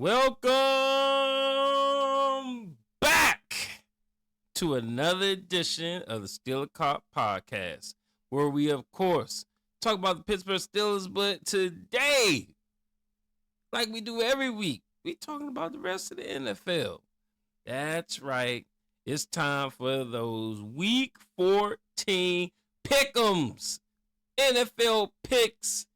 Welcome back to another edition of the Steeler Cop Podcast, where we, of course, talk about the Pittsburgh Steelers, but today, like we do every week, we talking about the rest of the NFL. That's right. It's time for those Week 14 pick'ems. NFL picks.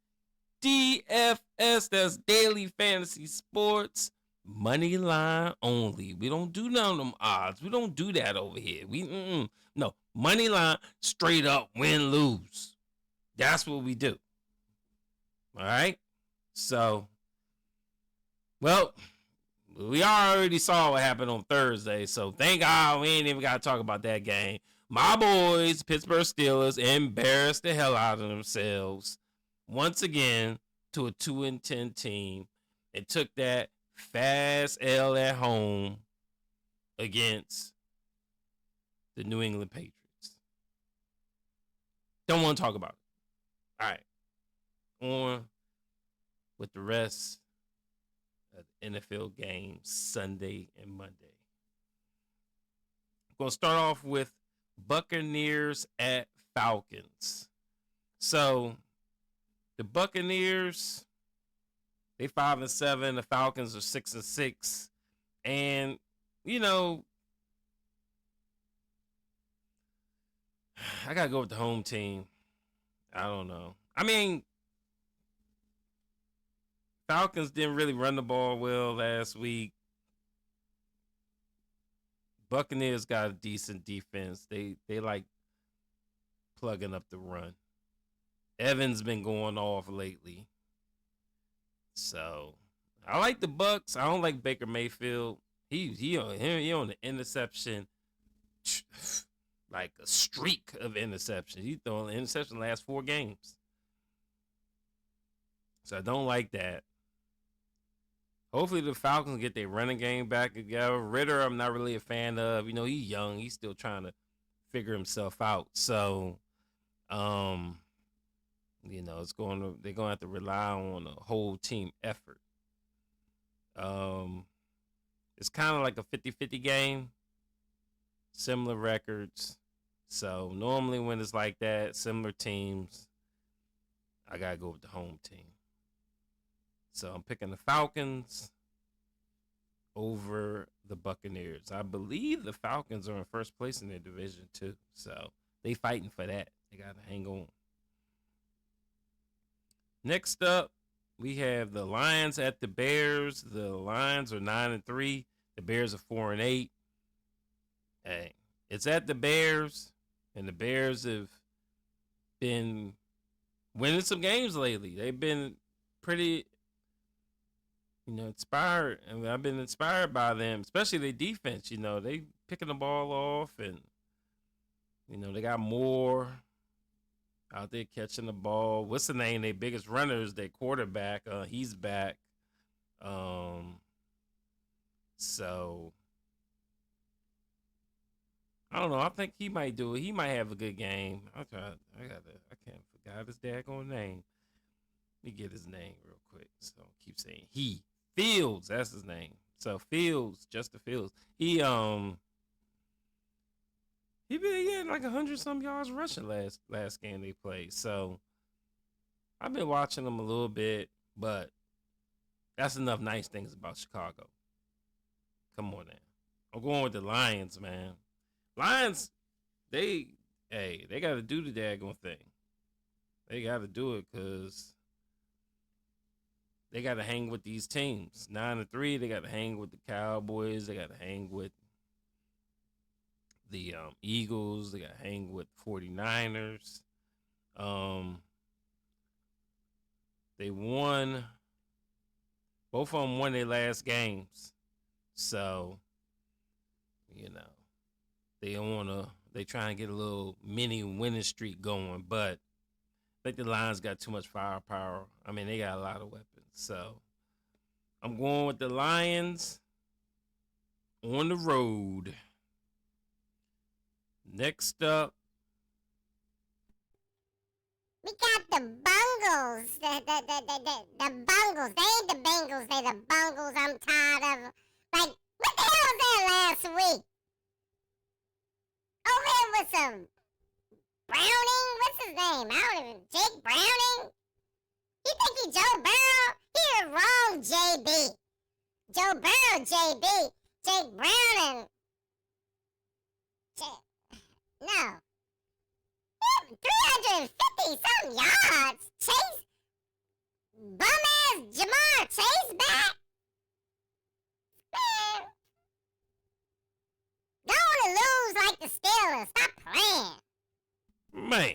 DFS, that's Daily Fantasy Sports, money line only. We don't do none of them odds. We don't do that over here. No, money line, straight up, win, lose. That's what we do. All right? So, well, we already saw what happened on Thursday, so thank God we ain't even got to talk about that game. My boys, Pittsburgh Steelers, embarrassed the hell out of themselves once again to a 2-10 team and took that fast L at home against the New England Patriots. Don't want to talk about it. All right. On with the rest of the NFL games Sunday and Monday. I'm going to start off with Buccaneers at Falcons. So, the Buccaneers, they 5-7. The Falcons are 6-6. And, you know, I got to go with the home team. I don't know. I mean, Falcons didn't really run the ball well last week. Buccaneers got a decent defense. They like plugging up the run. Evans been going off lately. So, I like the Bucs. I don't like Baker Mayfield. He on the interception, like a streak of interceptions. He throwing interception the last 4 games. So, I don't like that. Hopefully, the Falcons get their running game back together. Ritter, I'm not really a fan of. You know, he's young. He's still trying to figure himself out. So, you know, they're going to have to rely on a whole team effort. It's kind of like a 50-50 game, similar records. So normally when it's like that, similar teams, I got to go with the home team. So I'm picking the Falcons over the Buccaneers. I believe the Falcons are in first place in their division too. So they fighting for that. They got to hang on. Next up, we have the Lions at the Bears. The Lions are 9-3. The Bears are 4-8. Hey, it's at the Bears, and the Bears have been winning some games lately. They've been pretty, inspired. I mean, I've been inspired by them, especially their defense. They picking the ball off, and they got more out there catching the ball. What's the name? Their biggest runners, their quarterback. He's back. So I don't know. I think he might do it. He might have a good game. I can't forget his daggone name. Let me get his name real quick. So I keep saying he. Fields, that's his name. So Fields, Justin Fields. He had like 100-some yards rushing last game they played. So I've been watching them a little bit, but that's enough nice things about Chicago. Come on now. I'm going with the Lions, man. Lions, they got to do the daggone thing. They got to do it because they got to hang with these teams. 9-3, they got to hang with the Cowboys. They got to hang with the Eagles. They got to hang with 49ers. They won. Both of them won their last games. So, they try and get a little mini winning streak going, but I think the Lions got too much firepower. I mean, they got a lot of weapons. So, I'm going with the Lions on the road. Next up, We got the Bungles. The Bungles. They ain't the Bengals. They the Bungles. I'm tired of. Like, what the hell was that last week? Over here with some Browning. What's his name? I don't even. Jake Browning? You think he Joe Burrow? You're wrong, JB. Joe Burrow, JB. Jake Browning. No. 350 something yards. Chase. Bum ass Jamar Chase back. Man. Go on and lose like the Steelers. Stop playing. Man.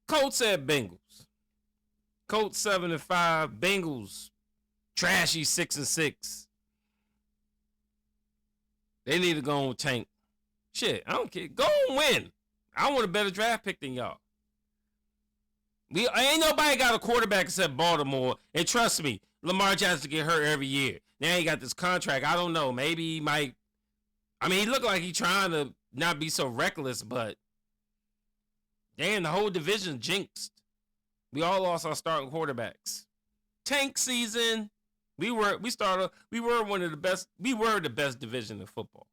Colts at Bengals. Colts 7-5. Bengals trashy 6-6. They need to go on tank. Shit, I don't care. Go and win. I want a better draft pick than y'all. Ain't nobody got a quarterback except Baltimore. And trust me, Lamar Jackson get hurt every year. Now he got this contract. I don't know. Maybe he might. I mean, he looked like he trying to not be so reckless, but damn, the whole division jinxed. We all lost our starting quarterbacks. Tank season. We were one of the best. We were the best division in football.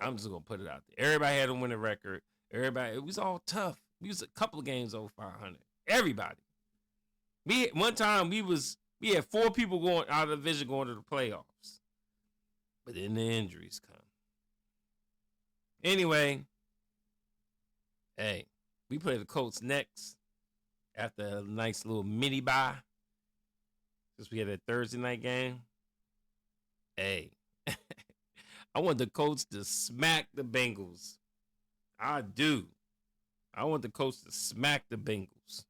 I'm just gonna put it out there. Everybody had a winning record. Everybody, it was all tough. We was a couple of games over 500. Everybody. One time we had 4 people going out of the division going to the playoffs. But then the injuries come. Anyway, hey, we play the Colts next after a nice little mini bye. Since we had a Thursday night game. Hey. I want the Colts to smack the Bengals. I do. I want the Colts to smack the Bengals.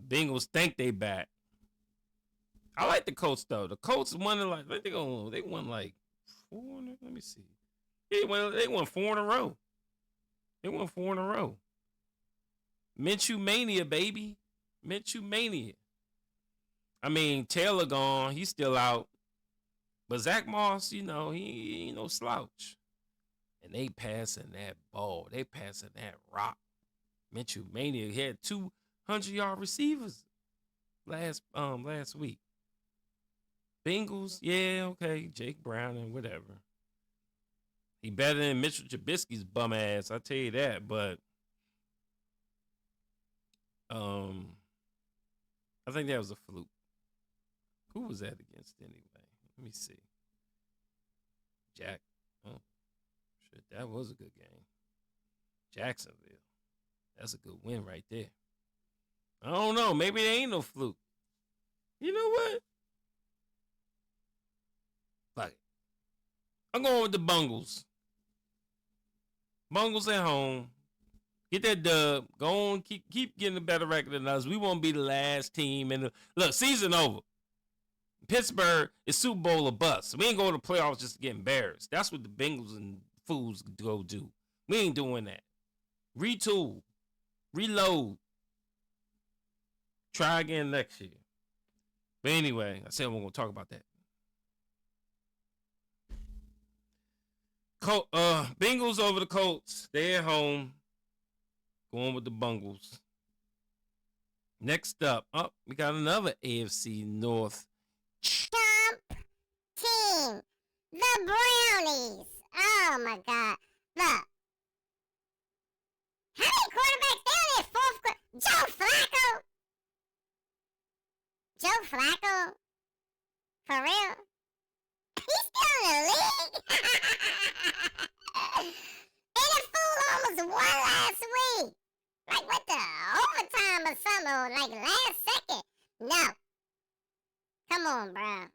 Bengals think they back. I like the Colts though. The Colts won like they won like 4. Let me see. They won 4 in a row. They won 4 in a row. Minshew mania, baby. Minshew mania. I mean, Taylor gone. He's still out. But Zach Moss, he ain't no slouch. And they passing that ball. They passing that rock. Minshew mania. He had 200-yard receivers last week. Bengals, yeah, okay. Jake Brown and whatever. He better than Mitchell Trubisky's bum ass. I tell you that. But I think that was a fluke. Who was that against anyway? Let me see. Oh, shit, that was a good game. Jacksonville. That's a good win right there. I don't know. Maybe there ain't no fluke. You know what? Fuck it. I'm going with the Bungles. Bungles at home. Get that dub. Go on. Keep getting a better record than us. We won't be the last team. Look, season over. Pittsburgh is Super Bowl or bust. We ain't going to playoffs just to get embarrassed. That's what the Bengals and fools go do. We ain't doing that. Retool. Reload. Try again next year. But anyway, I said we're going to talk about that. Bengals over the Colts. They at home. Going with the Bungles. Next up, we got another AFC North Trump team. The Brownies. Oh my God. Look. How many quarterbacks down there? 4th quarter? Joe Flacco? Joe Flacco? For real? He's still in the league? And the fool almost won last week. Like with the overtime or something, or like last second. No. Come on, bro.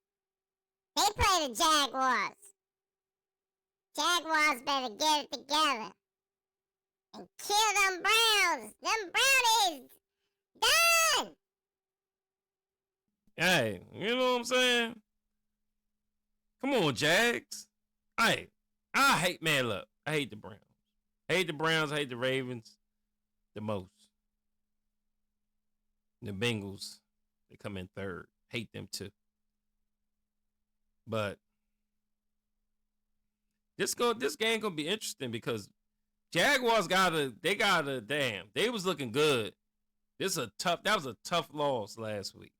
They play the Jaguars. Jaguars better get it together. And kill them Browns. Them Brownies. Done. Hey, you know what I'm saying? Come on, Jags. I hate, man, look. I hate the Browns. I hate the Browns. I hate the Ravens the most. The Bengals, they come in third. Hate them too. But This game gonna be interesting because Jaguars they was looking good. That was a tough loss last week.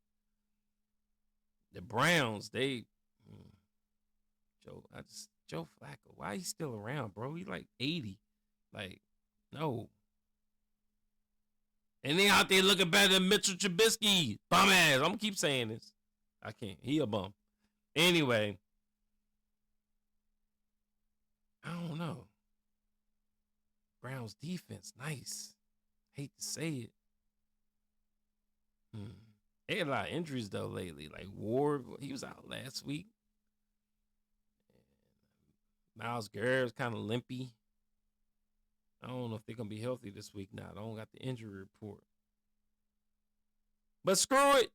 The Browns, Joe Flacco, why he still around, bro? He like 80. Like, no. And they out there looking better than Mitchell Trubisky. Bum ass. I'm gonna keep saying this. I can't. He a bum. Anyway. I don't know. Browns defense, nice. Hate to say it. They had a lot of injuries though lately. Like Ward, he was out last week. Myles Garrett's kind of limpy. I don't know if they're going to be healthy this week now. I don't got the injury report. But screw it.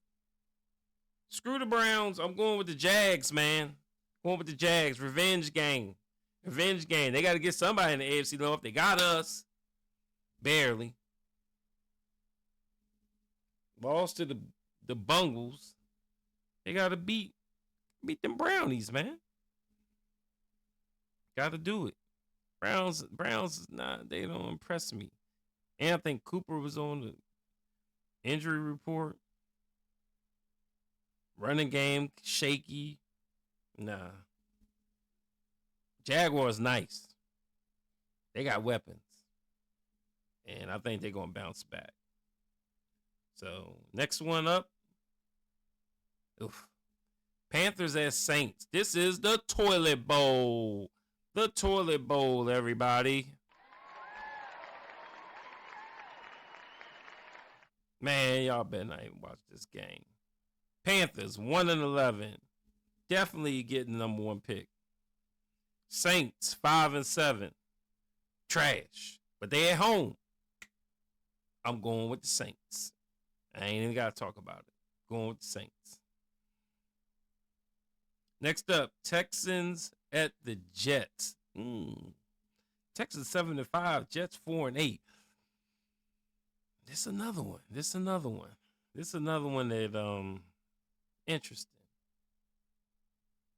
Screw the Browns. I'm going with the Jags, man. Going with the Jags. Revenge game. Revenge game. They got to get somebody in the AFC North. They got us. Barely. Lost to the Bungles. They got to beat them Brownies, man. Got to do it. Browns is not, they don't impress me. And I think Cooper was on the injury report. Running game, shaky. Nah. Jaguars, nice. They got weapons. And I think they're going to bounce back. So, next one up. Panthers at Saints. This is the Toilet Bowl. The Toilet Bowl, everybody. Man, y'all better not even watch this game. Panthers 1-11. Definitely getting number one pick. Saints 5-7. Trash. But they at home. I'm going with the Saints. I ain't even got to talk about it. Going with the Saints. Next up, Texans at the Jets. Texans 7-5. Jets 4-8. This another one. This another one that interesting.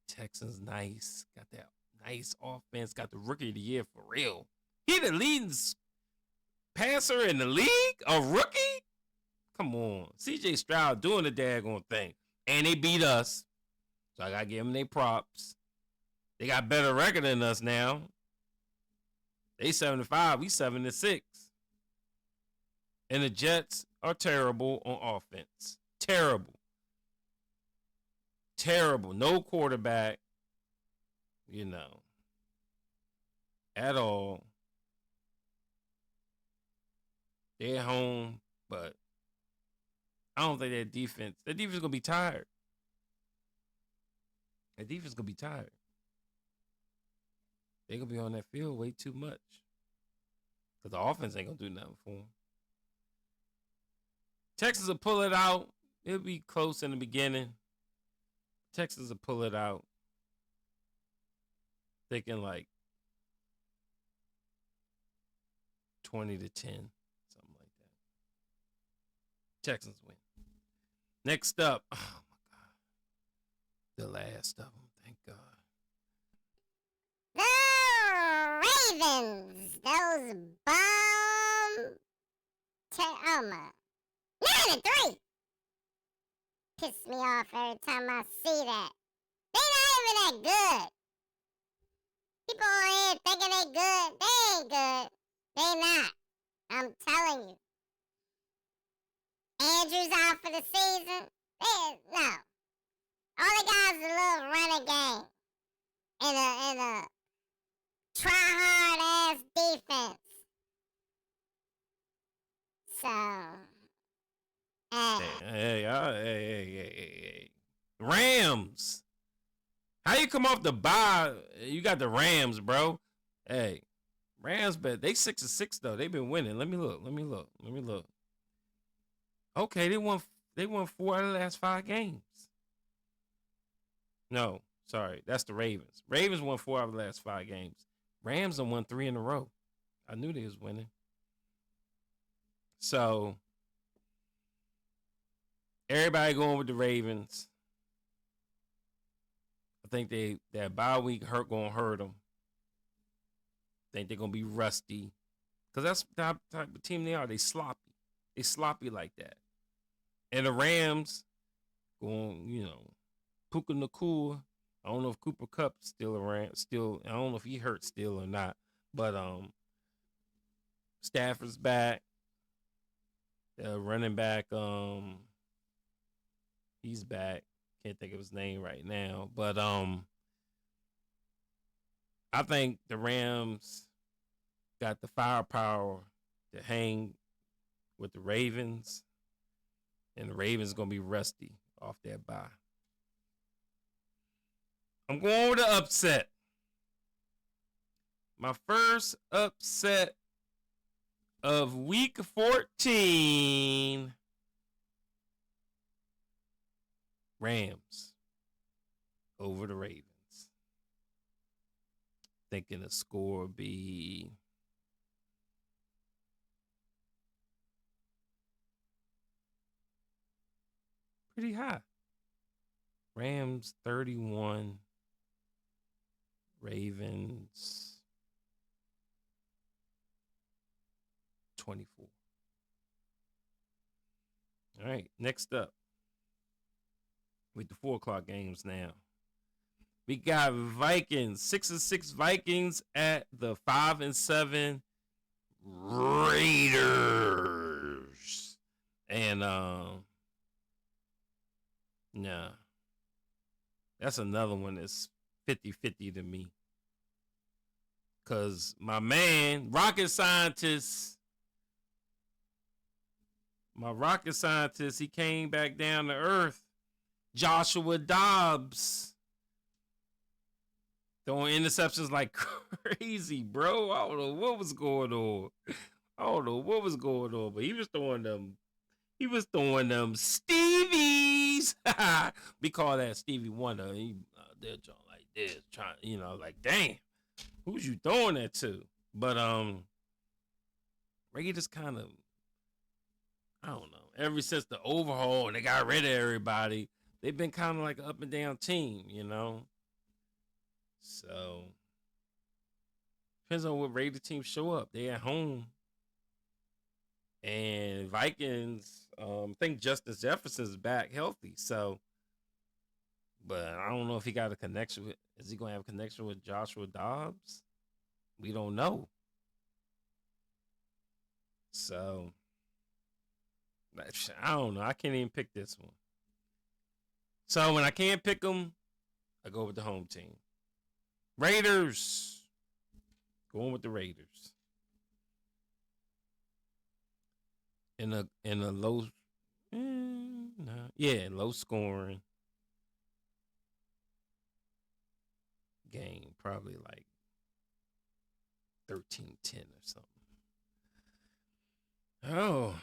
Texans nice. Got that nice offense. Got the rookie of the year for real. He the leading passer in the league? A rookie? Come on. CJ Stroud doing the daggone thing. And they beat us. So I got to give them their props. They got better record than us now. They 7-5. We 7-6. And the Jets are terrible on offense. Terrible. No quarterback. At all. They're home, but I don't think their defense is going to be tired. Their defense is going to be tired. They're going to be on that field way too much. Because the offense ain't going to do nothing for them. Texas will pull it out. It'll be close in the beginning. Texas will pull it out. Thinking like 20-10. Something like that. Texans win. Next up. Oh, my God. The last of them. Thank God. The Ravens. Those bomb. Oh, my. 9-3. Piss me off every time I see that. They not even that good. People on here thinking they good. They ain't good. They not. I'm telling you. Andrews out for the season. No. All they got is a little running game. And a try-hard ass defense. So... Hey. Rams. How you come off the bye? You got the Rams, bro. Hey, Rams, but they 6-6 though. They've been winning. Let me look. Okay, they won 4 out of the last 5 games. No, sorry, that's the Ravens. Ravens won 4 out of the last 5 games. Rams have won 3 in a row. I knew they was winning. So everybody going with the Ravens. I think that bye week gonna hurt them. Think they're gonna be rusty, because that's the type of team they are. They sloppy. They sloppy like that. And the Rams going, Puka Nakua. I don't know if Cooper Kupp's still around. Still, I don't know if he hurt still or not. But Stafford's back. The running back, he's back. Can't think of his name right now. But I think the Rams got the firepower to hang with the Ravens. And the Ravens going to be rusty off that bye. I'm going with the upset. My first upset of week 14. Rams over the Ravens. Thinking the score will be pretty high. Rams 31. Ravens 24. All right, next up, with the 4:00 games now, we got Vikings, 6-6 Vikings at the 5-7 Raiders, and nah, that's another one that's 50-50 to me. Because my man, my rocket scientist, he came back down to earth. Joshua Dobbs. Throwing interceptions like crazy, bro. I don't know what was going on. But he was throwing them Stevies. We call that Stevie Wonder. He did John like this, trying, like, damn, who's you throwing that to? But Raiders kind of, I don't know. Ever since the overhaul and they got rid of everybody, they've been kind of like an up and down team, So depends on what Raider teams show up. They at home. And Vikings, I think Justin Jefferson's back healthy. So, but I don't know if he got a connection with, is he going to have a connection with Joshua Dobbs? We don't know. So, I don't know. I can't even pick this one. So when I can't pick them, I go with the home team. Raiders. Going with the Raiders. In a low, low scoring game, probably like 13-10 or something. Oh,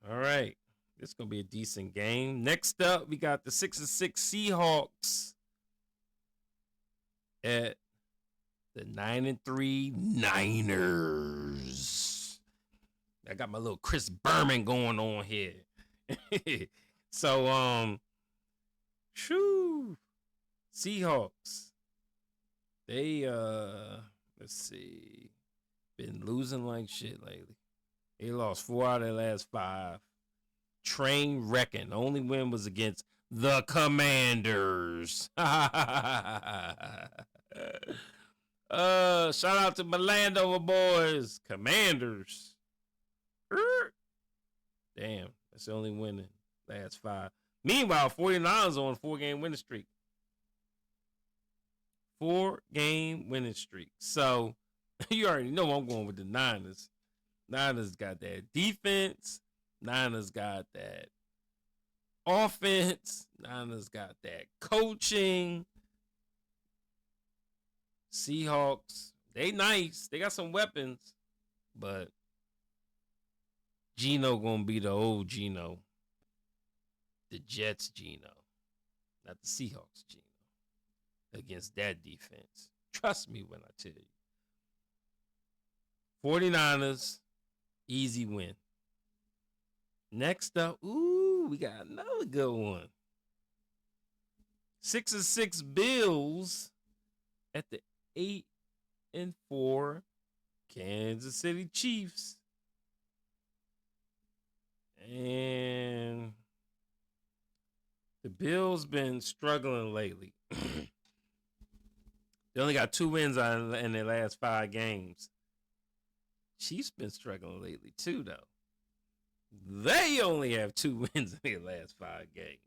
all right. This is gonna be a decent game. Next up, we got the 6-6 Seahawks at the 9-3 Niners. I got my little Chris Berman going on here. So, Seahawks. They, let's see, been losing like shit lately. They lost 4 out of their last 5. Train wrecking. The only win was against the Commanders. Shout out to my Landover boys. Commanders. Damn, that's the only winning last 5. Meanwhile, 49ers on a 4-game winning streak. 4-game winning streak. So, you already know I'm going with the Niners. Niners got that defense. Niners got that offense. Niners got that coaching. Seahawks, they nice. They got some weapons. But Geno gonna be the old Geno. The Jets Geno. Not the Seahawks Geno. Against that defense. Trust me when I tell you. 49ers, easy win. Next up, we got another good one. 6-6 Bills at the 8-4 Kansas City Chiefs. And the Bills been struggling lately. They only got 2 wins in their last 5 games. Chiefs been struggling lately too, though. They only have 2 wins in their last 5 games.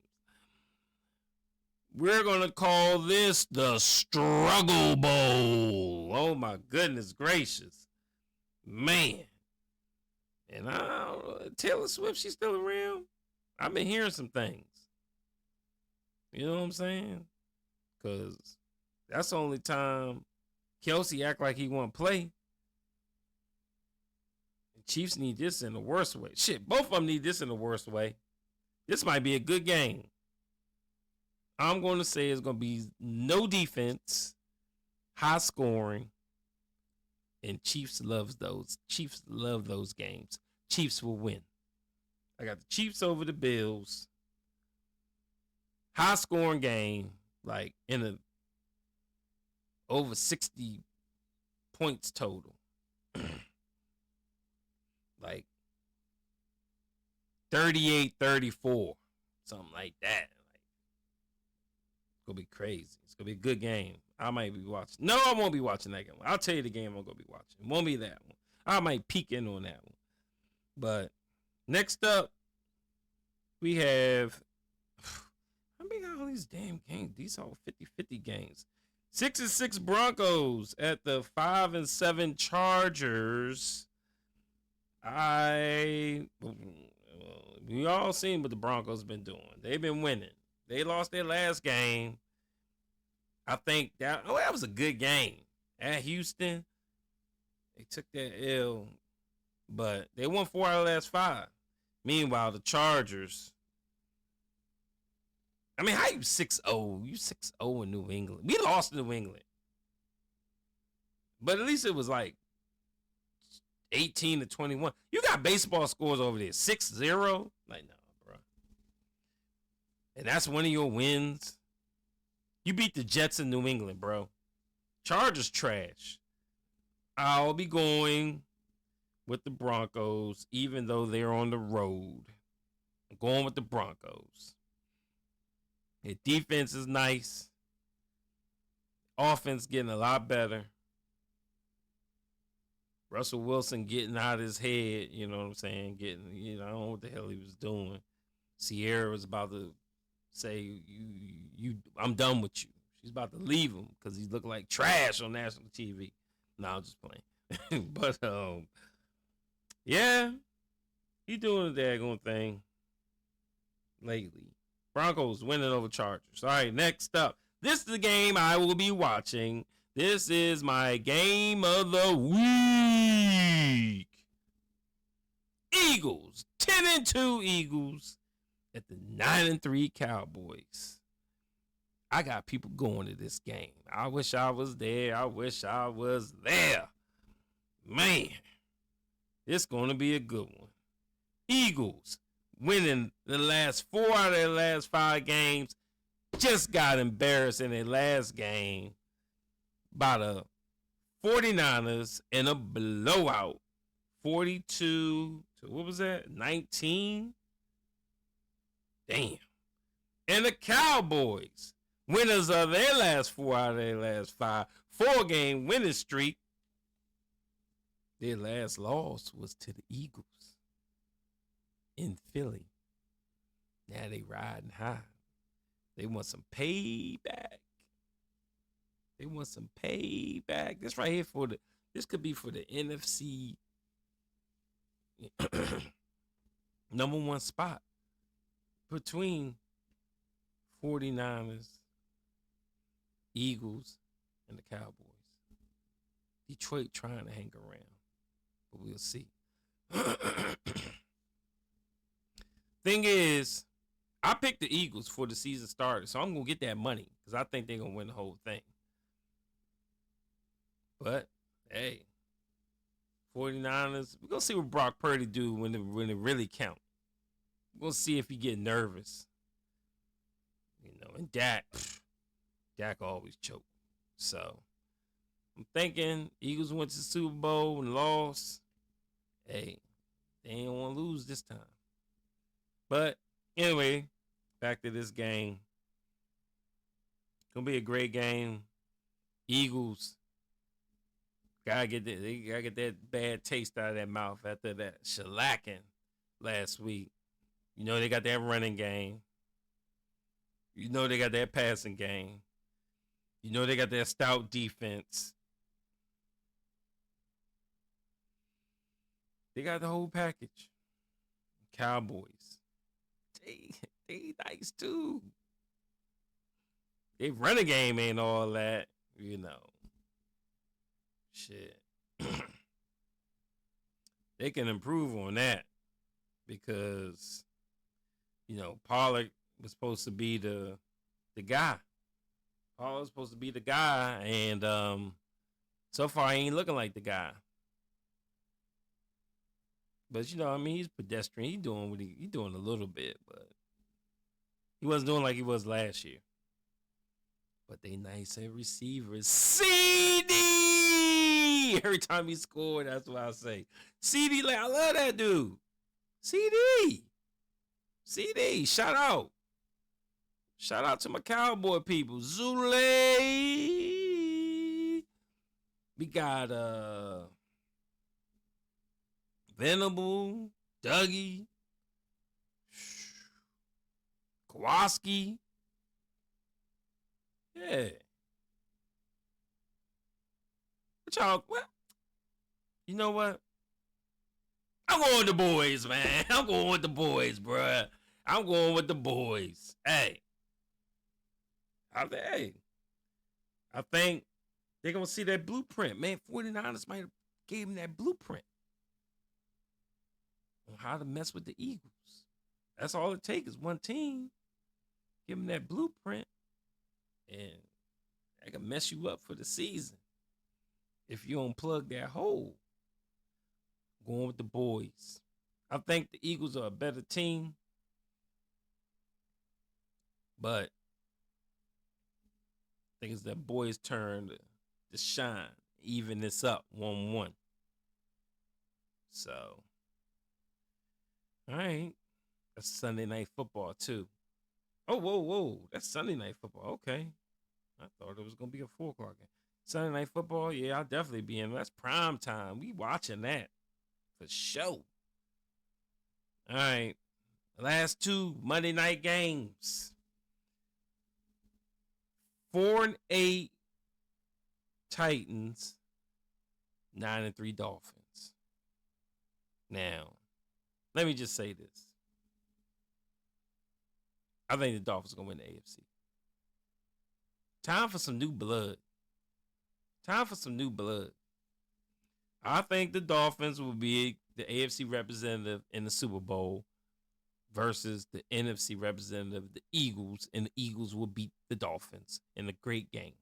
We're going to call this the Struggle Bowl. Oh, my goodness gracious. Man. And I don't know, Taylor Swift, she's still around. I've been hearing some things. You know what I'm saying? Because that's the only time Kelsey act like he want to play. The Chiefs need this in the worst way. Shit, both of them need this in the worst way. This might be a good game. I'm going to say it's going to be no defense, high scoring, and Chiefs love those games. Chiefs will win. I got the Chiefs over the Bills. High scoring game, like in a over 60 points total. Like 38-34, something like that. It's gonna be crazy. It's gonna be a good game. I might be watching. No, I won't be watching that game. I'll tell you the game I'm gonna be watching. It won't be that one. I might peek in on that one. But next up, we have. I mean, all these damn games. These all 50-50 games. 6-6 Broncos at the 5-7 Chargers. We all seen what the Broncos been doing. They've been winning. They lost their last game. I think that was a good game at Houston. They took that L, but they won 4 out of the last 5. Meanwhile, the Chargers. I mean, how you 6-0? You 6-0 in New England. We lost to New England. But at least it was like 18-21. You got baseball scores over there. 6-0? Like, no, bro. And that's one of your wins. You beat the Jets in New England, bro. Chargers trash. I'll be going with the Broncos, even though they're on the road. I'm going with the Broncos. Their defense is nice. Offense getting a lot better. Russell Wilson getting out of his head, you know what I'm saying? I don't know what the hell he was doing. Sierra was about to say, I'm done with you. She's about to leave him because he looked like trash on national TV. No, I'm just playing. But, yeah, he doing the daggone thing lately. Broncos winning over Chargers. All right, next up. This is the game I will be watching. This is my game of the week. Eagles. 10-2 Eagles at the 9-3 Cowboys. I got people going to this game. I wish I was there. Man, it's going to be a good one. Eagles winning the last 4 out of their last 5 games. Just got embarrassed in their last game by the 49ers in a blowout. 42 to, what was that, 19? Damn. And the Cowboys, winners of their last 4 out of their last 5, 4-game winning streak. Their last loss was to the Eagles in Philly. Now they riding high. They want some payback. This right here this could be for the NFC number 1 spot between 49ers, Eagles, and the Cowboys. Detroit trying to hang around, but we'll see. Thing is, I picked the Eagles for the season starter, so I'm going to get that money because I think they're going to win the whole thing. But, hey, 49ers, we're going to see what Brock Purdy do when it really counts. We're going to see if he get nervous. You know, and Dak always choke. So, I'm thinking Eagles went to the Super Bowl and lost. Hey, they ain't want to lose this time. But anyway, back to this game. Gonna be a great game. Eagles they gotta get that bad taste out of their mouth after that shellacking last week. You know they got that running game. You know they got that passing game. You know they got that stout defense. They got the whole package. Cowboys. They nice too. They running game ain't all that, you know. Shit. They can improve on that because, you know, Pollard was supposed to be the guy. Pollard was supposed to be the guy, and so far he ain't looking like the guy. But you know, I mean, he's pedestrian. He doing what he doing a little bit, but he wasn't doing like he was last year. But they nice at receivers. CD! Every time he scored, that's what I say. CD, like, I love that dude. CD. Shout out. Shout out to my Cowboy people. Zule. We got Venable, Dougie, Kowalski. Yeah. What? You know what? I'm going with the boys, man. I'm going with the boys, bruh. I'm going with the boys. Hey. I think they're going to see that blueprint. Man, 49ers might have gave him that blueprint on how to mess with the Eagles. That's all it takes is one team. Give them that blueprint. And that can mess you up for the season if you don't plug that hole. Going with the boys. I think the Eagles are a better team. But I think it's that boys' turn to shine. Even this up 1-1. So, all right. That's Sunday Night Football, too. Oh, whoa. That's Sunday Night Football. Okay. I thought it was going to be a 4 o'clock game. Sunday Night Football, yeah, I'll definitely be in. That's prime time. We watching that for sure. All right. Last 2 Monday night games. 4-8 Titans. 9-3 Dolphins. Now, let me just say this. I think the Dolphins are going to win the AFC. Time for some new blood. I think the Dolphins will be the AFC representative in the Super Bowl versus the NFC representative, the Eagles, and the Eagles will beat the Dolphins in a great game.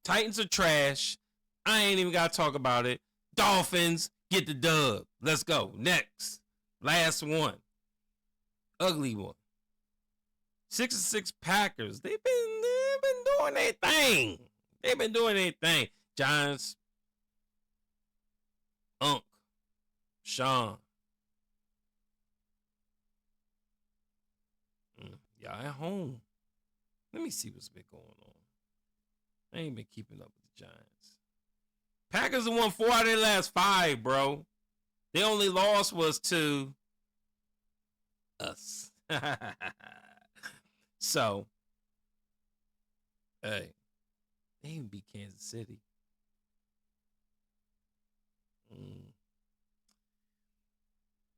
Titans are trash. I ain't even got to talk about it. Dolphins get the dub. Let's go. Next. Last one. Ugly one. 6-6 Packers. They've been doing their thing. Giants. Sean. Y'all at home. Let me see what's been going on. I ain't been keeping up with the Giants. Packers have won 4 out of their last 5, bro. The only loss was to us. So, hey, they even beat Kansas City.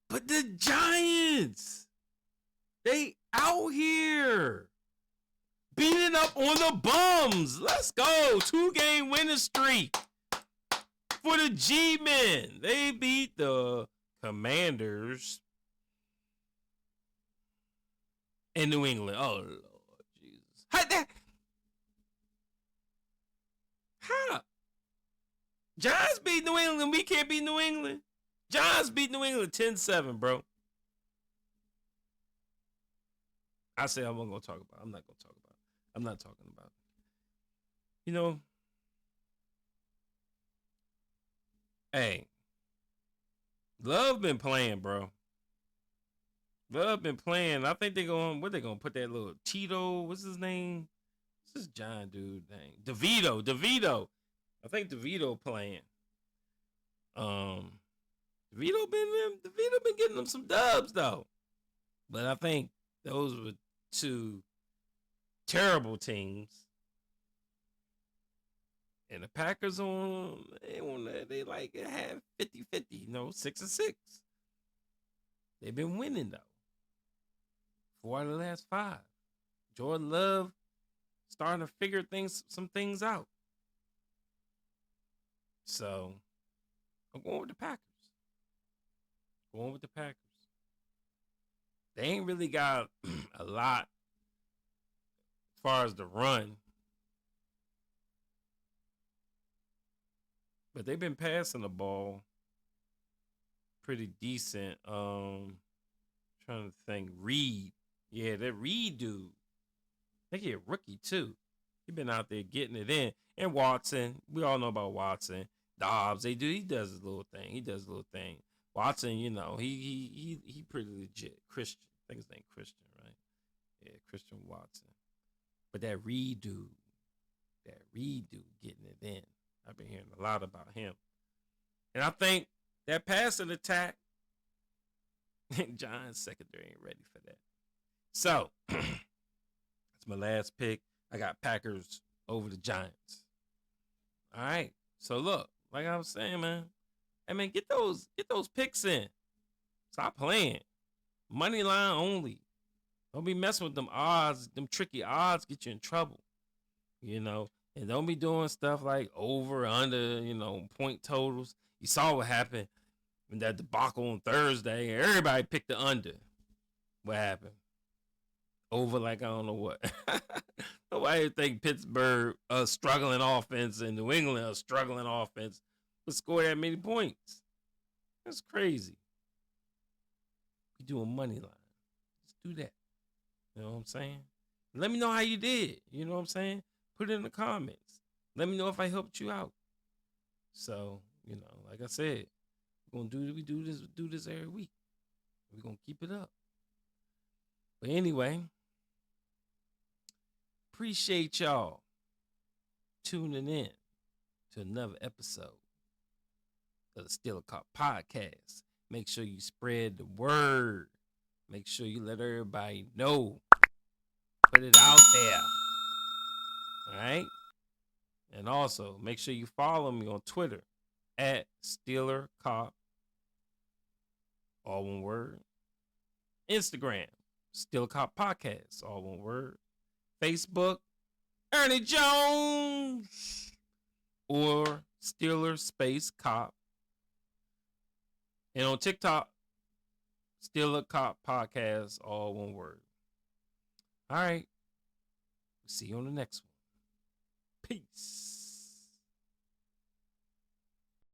But the Giants, they out here beating up on the bums. Let's go. 2-game winning streak for the G-Men. They beat the Commanders in New England. Oh, Lord Jesus. How? Giants beat New England. We can't beat New England. Giants beat New England 10-7, bro. I say I'm not going to talk about it. I'm not talking about it. You know, hey, Love been playing, bro. Love been playing. I think they gonna put that little Tito, what's his name? What's this John dude name? DeVito. I think DeVito playing. Um, DeVito been getting them some dubs though. But I think those were two terrible teams. And the Packers they like have 50-50, 6-6. They've been winning though. 4 out of the last 5. Jordan Love starting to figure some things out. So I'm going with the Packers. They ain't really got a lot as far as the run. But they've been passing the ball pretty decent. Trying to think. Reed. Yeah, that Reed dude. I think he a rookie too. He been out there getting it in. And Watson. We all know about Watson. Dobbs. He does his little thing. Watson, he pretty legit. Christian. I think his name Christian, right? Yeah, Christian Watson. But that Reed dude getting it in. I've been hearing a lot about him. And I think that passing attack, Giants secondary ain't ready for that. So, that's my last pick. I got Packers over the Giants. All right. So look, like I was saying, man. Hey man, get those picks in. Stop playing. Money line only. Don't be messing with them odds. Them tricky odds get you in trouble. And don't be doing stuff like over, under, point totals. You saw what happened in that debacle on Thursday. Everybody picked the under. What happened? Over like I don't know what. Nobody think Pittsburgh a struggling offense and New England a struggling offense would score that many points. That's crazy. We doing money line. Let's do that. You know what I'm saying? Let me know how you did. You know what I'm saying? Put it in the comments. Let me know if I helped you out. So, like I said, we do this every week. We're gonna keep it up. But anyway, appreciate y'all tuning in to another episode of the Still a Cop podcast. Make sure you spread the word. Make sure you let everybody know. Put it out there. All right? And also, make sure you follow me on Twitter at Steeler Cop. All one word. Instagram, Steeler Cop Podcast. All one word. Facebook, Ernie Jones. Or Steeler Space Cop. And on TikTok, Steeler Cop Podcast. All one word. All right. See you on the next one. Peace.